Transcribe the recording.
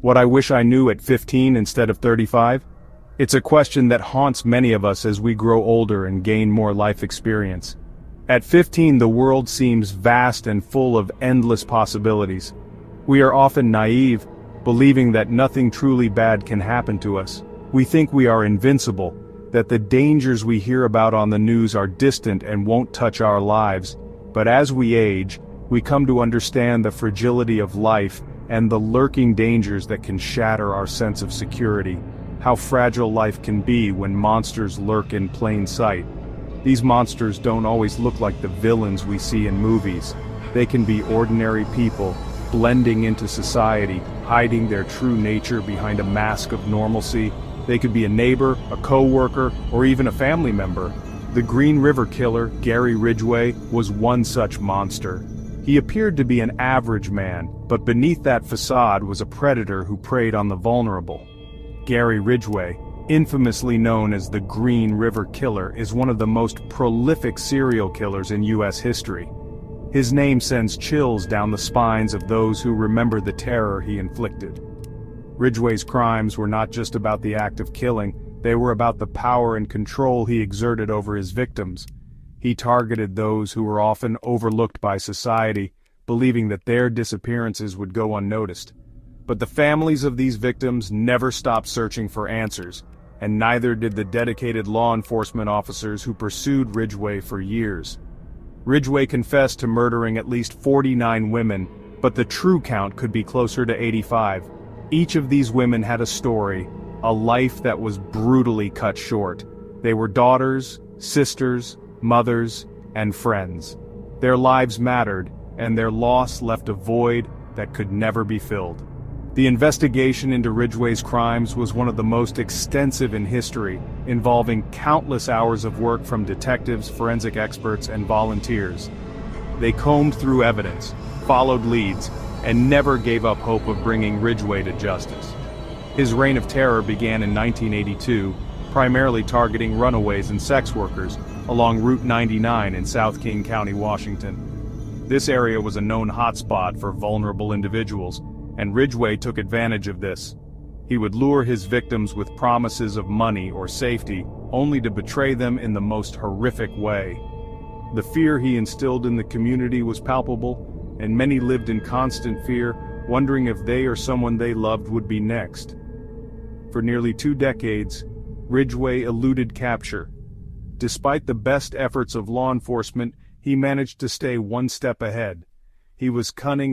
What I wish I knew at 15 instead of 35? It's a question that haunts many of us as we grow older and gain more life experience. At 15, the world seems vast and full of endless possibilities. We are often naive, believing that nothing truly bad can happen to us. We think we are invincible, that the dangers we hear about on the news are distant and won't touch our lives. But as we age, we come to understand the fragility of life and the lurking dangers that can shatter our sense of security. How fragile life can be when monsters lurk in plain sight. These monsters don't always look like the villains we see in movies. They can be ordinary people, blending into society, hiding their true nature behind a mask of normalcy. They could be a neighbor, a co-worker, or even a family member. The Green River Killer, Gary Ridgway, was one such monster. He appeared to be an average man, but beneath that facade was a predator who preyed on the vulnerable. Gary Ridgway, infamously known as the Green River Killer, is one of the most prolific serial killers in U.S. history. His name sends chills down the spines of those who remember the terror he inflicted. Ridgway's crimes were not just about the act of killing, they were about the power and control he exerted over his victims. He targeted those who were often overlooked by society, believing that their disappearances would go unnoticed. But the families of these victims never stopped searching for answers, and neither did the dedicated law enforcement officers who pursued Ridgway for years. Ridgway confessed to murdering at least 49 women, but the true count could be closer to 85. Each of these women had a story, a life that was brutally cut short. They were daughters, sisters, mothers, and friends. Their lives mattered, and their loss left a void that could never be filled. The investigation into Ridgway's crimes was one of the most extensive in history, involving countless hours of work from detectives, forensic experts, and volunteers. They combed through evidence, followed leads, and never gave up hope of bringing Ridgway to justice. His reign of terror began in 1982, primarily targeting runaways and sex workers, along Route 99 in South King County, Washington. This area was a known hotspot for vulnerable individuals, and Ridgway took advantage of this. He would lure his victims with promises of money or safety, only to betray them in the most horrific way. The fear he instilled in the community was palpable, and many lived in constant fear, wondering if they or someone they loved would be next. For nearly 2 decades, Ridgway eluded capture. Despite the best efforts of law enforcement, he managed to stay one step ahead. He was cunning